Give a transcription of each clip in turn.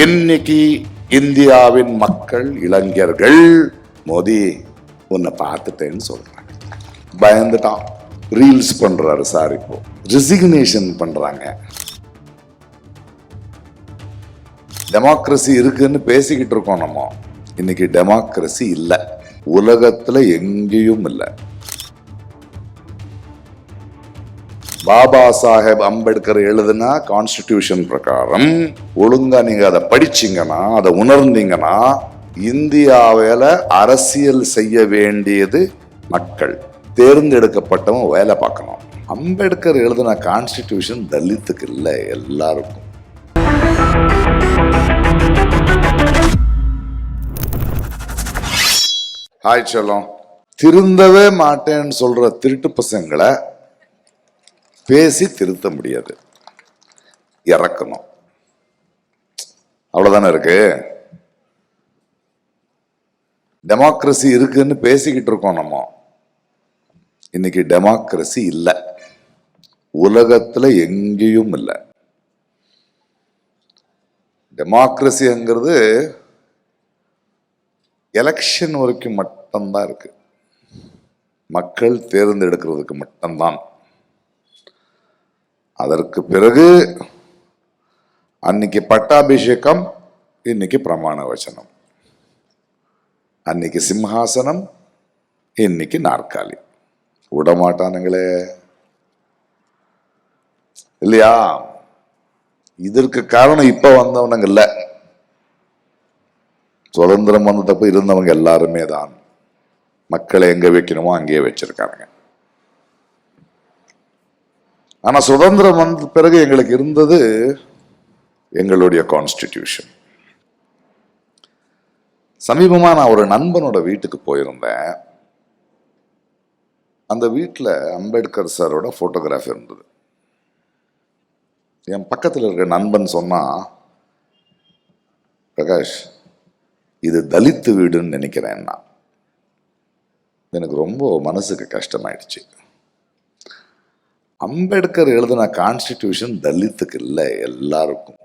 இன்னைக்கு இந்தியாவின் மக்கள் இளைஞர்கள் மோடி உன்னை பார்த்துட்டேன்னு சொல்றாங்க. பயந்துட்டான். ரீல்ஸ் பண்றாரு சார். இப்போ ரெசிக்னேஷன் பண்றாங்க. டெமோக்ரஸி இருக்குன்னு பேசிக்கிட்டு இருக்கோம் நம்ம. இன்னைக்கு டெமோக்ரஸி இல்லை, உலகத்துல எங்கேயும் இல்லை. பாபா சாஹேப் அம்பேத்கர் எழுதுனா கான்ஸ்டிடியூஷன் பிரகாரம் ஒழுங்கா நீங்க அதை படிச்சீங்கன்னா, அதை உணர்ந்தீங்கன்னா, இந்தியாவில அரசியல் செய்ய வேண்டியது மக்கள், தேர்ந்தெடுக்கப்பட்டவன் வேலை பார்க்கணும். அம்பேத்கர் எழுதின கான்ஸ்டிடியூஷன் தலித்துக்கு இல்லை, எல்லாருக்கும். ஹாய் சொல்லும். திருந்தவே மாட்டேன்னு சொல்ற திருட்டு பசங்களை பேசி திருத்த முடியாது, இறக்கணும். அவ்வளவுதானே இருக்கு. டெமோக்ரஸி இருக்குன்னு பேசிக்கிட்டு இருக்கோம் நம்ம. இன்னைக்கு டெமோக்ரஸி இல்லை, உலகத்துல எங்கேயும் இல்லை. டெமோக்ரஸிங்கிறது எலெக்ஷன் வரைக்கும் மட்டும்தான் இருக்கு. மக்கள் தேர்ந்தெடுக்கிறதுக்கு மட்டும்தான். அதற்கு பிறகு அன்னைக்கு பட்டாபிஷேகம், இன்னைக்கு பிரமாண வச்சனம், அன்னைக்கு சிம்ஹாசனம், இன்னைக்கு நாற்காலி. விடமாட்டானுங்களே இல்லையா? இதற்கு காரணம் இப்ப வந்தவனுங்க இல்ல, சுதந்திரம் வந்தப்ப இருந்தவங்க எல்லாருமே தான். மக்களை எங்க வைக்கணுமோ அங்கேயே வச்சிருக்காங்க. ஆனா சுதந்திரம் வந்த பிறகு எங்களுக்கு இருந்தது எங்களுடைய கான்ஸ்டிடியூஷன். சமீபமா நான் ஒரு நண்பனோட வீட்டுக்கு போயிருந்தேன். அந்த வீட்டில் அம்பேத்கர் சாரோட போட்டோகிராஃபி இருந்தது. என் பக்கத்தில் இருக்க நண்பன் சொன்னா, பிரகாஷ் இது தலித்து வீடுன்னு நினைக்கிறேன்னா. எனக்கு ரொம்ப மனசுக்கு கஷ்டமாயிடுச்சு. அம்பேத்கர் எழுதின கான்ஸ்டிடியூஷன் தலித்துக்கு இல்லை, எல்லாருக்கும்.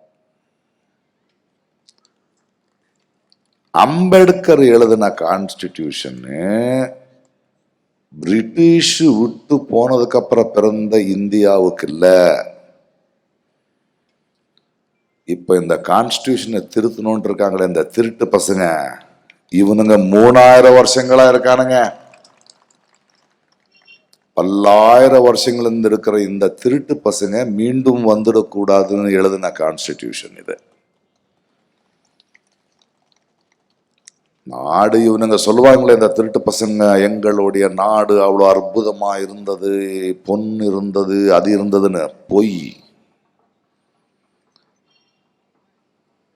அம்பேத்கர் எழுதின கான்ஸ்டிடியூஷன் பிரிட்டிஷ் விட்டு போனதுக்கு அப்புறம் பிறந்த இந்தியாவுக்கு இல்ல. இப்ப இந்த கான்ஸ்டிடியூஷனை திருத்தணும்னு இருக்காங்களே இந்த திருட்டு பசங்க, இவனுங்க 3000 வருஷங்களா இருக்கானுங்க. பல்லாயிரம் வருஷங்கள் இருந்து இருக்கிற இந்த திருட்டு பசங்க மீண்டும் வந்துடக்கூடாதுன்னு எழுதின கான்ஸ்டிடியூஷன் இது. நாடு இவனுங்க சொல்லுவாங்களே இந்த திருட்டு பசங்க, எங்களுடைய நாடு அவ்வளோ அற்புதமா இருந்தது, பொன் இருந்தது, அது இருந்ததுன்னு. பொய்.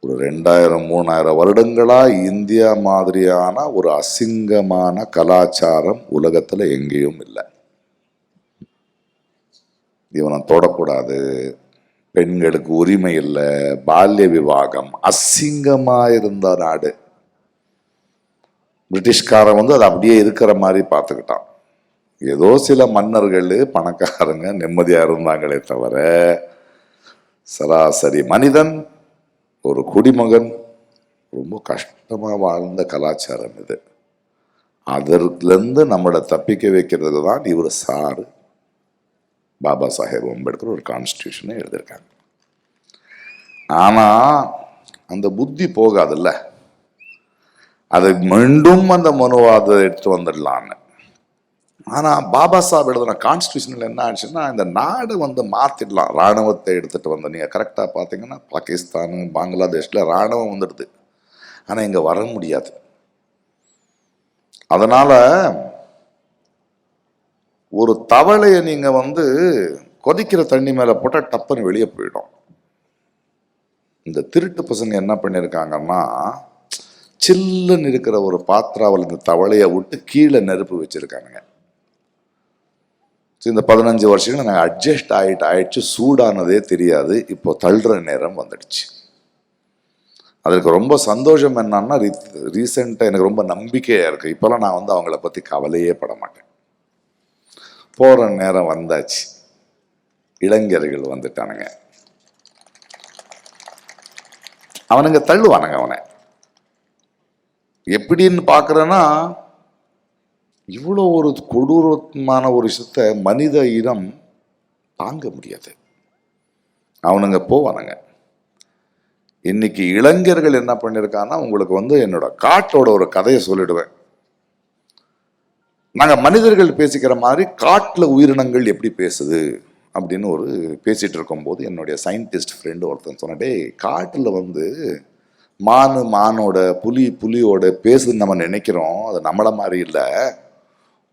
ஒரு 2000-3000 வருடங்களா இந்தியா மாதிரியான ஒரு அசிங்கமான கலாச்சாரம் உலகத்துல எங்கேயும் இல்லை. இவனை தொடக்கூடாது, பெண்களுக்கு உரிமை இல்லை, பால்ய விவாகம், அசிங்கமா இருந்த நாடு. பிரிட்டிஷ்காரன் அதை அப்படியே இருக்கிற மாதிரி பார்த்துக்கிட்டான். ஏதோ சில மன்னர்கள் பணக்காரங்க நிம்மதியா இருந்தாங்களே தவிர, சராசரி மனிதன், ஒரு குடிமகன் ரொம்ப கஷ்டமா வாழ்ந்த கலாச்சாரம் இது. அதிலிருந்து நம்மளை தப்பிக்க வைக்கிறதுக்கு தான் இவர் சாரு பாபா சாஹேப் அம்பேத்கர் ஒரு கான்ஸ்டிடியூஷனை எழுதியிருக்காங்க. ஆனா அந்த புத்தி போகாதுல்ல, அதை மீண்டும் அந்த மனுவாதை எடுத்து வந்துடலான்னு. ஆனா பாபா சாஹேப் எழுதின கான்ஸ்டிடியூஷன்ல என்ன ஆச்சுன்னா, இந்த நாடு மாத்திடலாம். ராணுவத்தை எடுத்துட்டு வந்த, நீங்க கரெக்டா பாத்தீங்கன்னா பாகிஸ்தான், பங்களாதேஷ்ல ராணுவம் வந்துடுது. ஆனா இங்க வர முடியாது. அதனால ஒரு தவளையை நீங்க கொதிக்கிற தண்ணி மேல போட்டா டப்புன்னு வெளியே போயிடும். இந்த திருட்டு பசங்க என்ன பண்ணிருக்காங்கன்னா, சில்லுன்னு இருக்கிற ஒரு பாத்திராவில் இந்த தவளையை விட்டு கீழே நெருப்பு வச்சிருக்கானுங்க. இந்த 15 வருஷங்கள் நாங்கள் அட்ஜஸ்ட் ஆயிடுச்சு, சூடானதே தெரியாது. இப்போ தள்ளுற நேரம் வந்துடுச்சு. அதுக்கு ரொம்ப சந்தோஷம் என்னன்னா, ரீசெண்டாக எனக்கு ரொம்ப நம்பிக்கையா இருக்கு. இப்பெல்லாம் நான் அவங்கள பத்தி கவலையே பட மாட்டேன். போற நேரம் வந்தாச்சு. இளைஞர்கள் வந்துட்டானுங்க. அவனுங்க தள்ளுவானுங்க அவனை. எப்படின்னு பார்க்குறேன்னா, இவ்வளோ ஒரு கொடூரமான ஒரு விஷயத்த மனித இனம் தாங்க முடியாது. அவனுங்க போவானுங்க. இன்னைக்கு இளைஞர்கள் என்ன பண்ணியிருக்காங்கன்னா, உங்களுக்கு என்னோட காட்டோட ஒரு கதையை சொல்லிடுவேன். நாங்கள் மனிதர்கள் பேசிக்கிற மாதிரி காட்டில் உயிரினங்கள் எப்படி பேசுது அப்படின்னு பேசிட்டு இருக்கும்போது என்னுடைய சயின்டிஸ்ட் ஃப்ரெண்டு ஒருத்தன் சொன்னடே, காட்டில் மானோட புலியோட பேசுதுன்னு நம்ம நினைக்கிறோம். அது நம்மள மாதிரி இல்லை.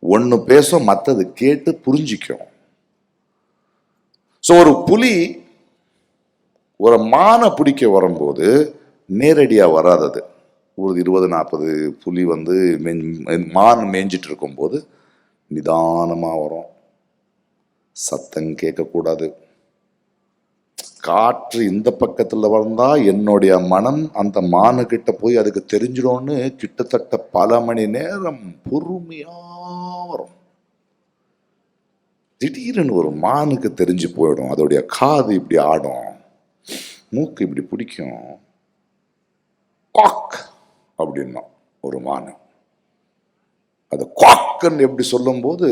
ஒன்று பேசும், மற்றது கேட்டு புரிஞ்சிக்கும். ஸோ ஒரு புலி ஒரு மானை பிடிக்க வரும்போது நேரடியாக வராதது. ஒரு 20-40 புலி மான் மேய்ஞ்சிட்டு இருக்கும்போது நிதானமாக வரும். சத்தம் கேட்கக்கூடாது. காற்று இந்த பக்கத்தில் வந்தா என்னுடைய மனம் அந்த மானுக்கிட்ட போய் அதுக்கு தெரிஞ்சிடும்னு கிட்டத்தட்ட பல மணி நேரம் பொறுமையா வரும். திடீர்னு ஒரு மானுக்கு தெரிஞ்சு போயிடும். அதோடைய காது இப்படி ஆடும், மூக்கு இப்படி பிடிக்கும். காக் அப்படின்னா ஒரு மானு அது காக்குன்னு எப்படி சொல்லும் போது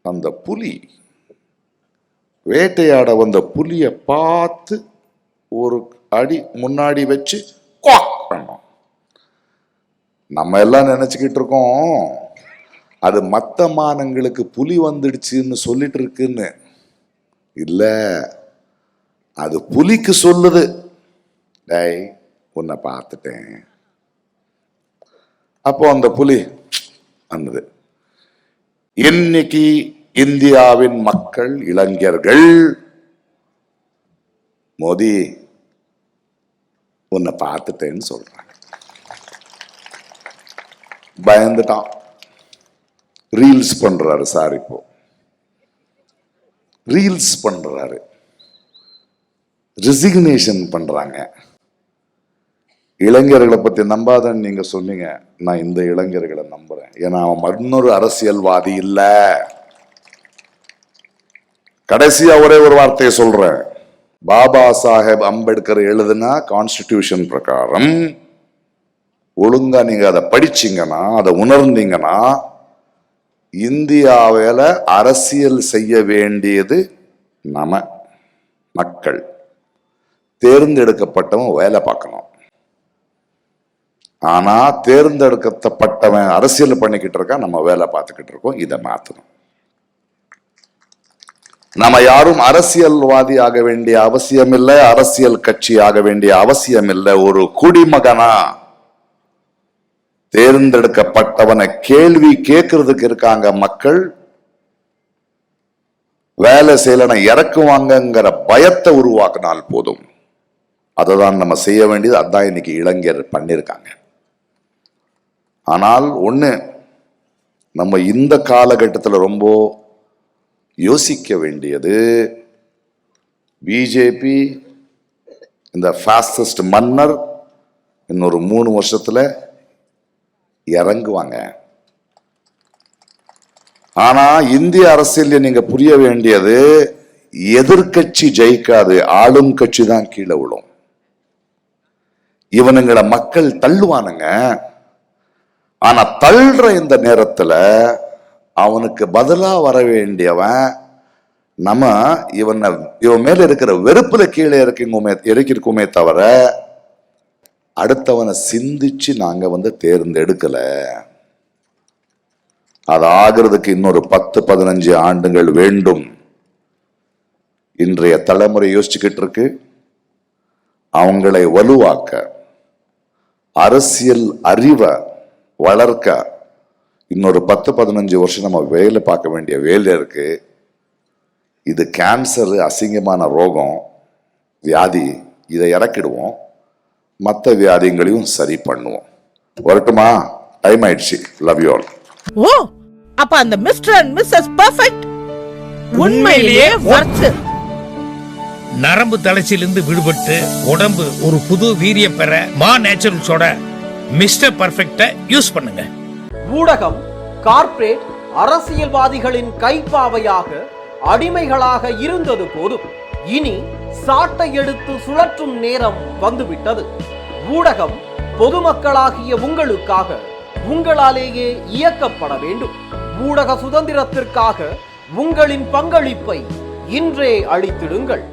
அந்த புலி வேட்டையாட வந்த புலியை பார்த்து ஒரு அடி முன்னாடி வச்சு காக் பண்ணோம். நம்ம எல்லாம் நினைச்சுக்கிட்டு இருக்கோம் அது மற்ற மானங்களுக்கு புலி வந்துடுச்சுன்னு சொல்லிட்டு இருக்குன்னு. இல்ல, அது புலிக்கு சொல்லுது, டேய் உன்னை பார்த்துட்டேன். அப்போ அந்த புலி வந்தது. இன்னைக்கு இந்தியாவின் மக்கள், இளைஞர்கள், மோடி உன்னை பார்த்துட்டேன்னு சொல்றாங்க. பயந்துட்டான். ரீல்ஸ் பண்றாரு சார். இப்போ ரீல்ஸ் பண்றாரு, ரெசிக்னேஷன் பண்றாங்க. இளைஞர்களை பத்தி நம்பாதன்னு நீங்க சொன்னீங்க. நான் இந்த இளைஞர்களை நம்புறேன். ஏன்னா அவன் இன்னொரு அரசியல்வாதி இல்ல. கடைசியா ஒரே ஒரு வார்த்தையை சொல்றேன். பாபா சாஹேப் அம்பேத்கர் எழுதின கான்ஸ்டிடியூஷன் பிரகாரம் ஒழுங்கா நீங்க அதை படிச்சீங்கன்னா, அதை உணர்ந்தீங்கன்னா, இந்தியாவில அரசியல் செய்ய வேண்டியது நம்ம மக்கள். தேர்ந்தெடுக்கப்பட்டவன் வேலை பார்க்கணும். ஆனா தேர்ந்தெடுக்கப்பட்டவன் அரசியல் பண்ணிக்கிட்டு இருக்கான், நம்ம வேலை பார்த்துக்கிட்டு இருக்கோம். இதை மாத்தணும். நம்ம யாரும் அரசியல்வாதி ஆக வேண்டிய அவசியம் இல்லை, அரசியல் கட்சி ஆக வேண்டிய அவசியம் இல்லை. ஒரு குடிமகனா தேர்ந்தெடுக்கப்பட்டவனை கேள்வி கேட்கறதுக்கு இருக்காங்க மக்கள். வேலை செய்யலனா இறக்குவாங்கங்கிற பயத்தை உருவாக்கினால் போதும். அதுதான் நம்ம செய்ய வேண்டியது. அதான் இன்னைக்கு இளைஞர் பண்ணிருக்காங்க. ஆனால் ஒண்ணு, நம்ம இந்த காலகட்டத்தில் ரொம்ப யோசிக்க வேண்டியது, பிஜேபி இந்த ஃபாசிஸ்ட் மன்னர் இன்னொரு 3 வருஷத்துல இறங்குவாங்க. ஆனா இந்திய அரசியல் நீங்க புரிய வேண்டியது, எதிர்கட்சி ஜெயிக்காது, ஆளும் கட்சி தான் கீழே விழும். இவனுங்களை மக்கள் தள்ளுவானுங்க. ஆனா தள்ளுற இந்த நேரத்துல அவனுக்கு பதிலா வர வேண்டியவன் நம்ம இவன் மேல இருக்கிற வெறுப்புல கீழே இறக்கிருக்குமே தவிர அடுத்தவனை சிந்திச்சு நாங்க தேர்ந்தெடுக்கல. அது ஆகிறதுக்கு இன்னொரு 10-15 ஆண்டுகள் வேண்டும். இன்றைய தலைமுறை யோசிச்சுக்கிட்டு இருக்கு. அவங்களை வலுவாக்க, அரசியல் அறிவை வளர்க்க இன்னொரு 10-15 வருஷம் நம்ம வேலை பார்க்க வேண்டிய வேலை இருக்கு. இது கேன்சர், அசிங்கமான ரோகம், வியாதி. இதை இறக்கிடுவோம், மற்ற வியாதிகளையும் சரி பண்ணுவோம். வரட்டுமா? டைம் ஆயிடுச்சு. Love you all. ஓ, அப்ப அந்த மிஸ்டர் அண்ட் மிஸ்ஸஸ் பெர்ஃபெக்ட் உண்மையிலேயே வர்த். நரம்பு தளர்ச்சியிலிருந்து விடுபட்டு உடம்பு ஒரு புது வீரியம் பெற மா நேச்சுரல்ஸோட மிஸ்டர் பெர்ஃபெக்ட்டை யூஸ் பண்ணுங்க. ஊடகம், கார்ப்பரேட், அரசியல்வாதிகளின் கைப்பாவையாக, அடிமைகளாக இருந்தது போதும். இனி சாட்டை எடுத்து சுழற்றும் நேரம் வந்துவிட்டது. ஊடகம் பொதுமக்களாகிய உங்களுக்காக, உங்களாலேயே இயக்கப்பட வேண்டும். ஊடக சுதந்திரத்திற்காக உங்களின் பங்களிப்பை இன்றே அளித்திடுங்கள்.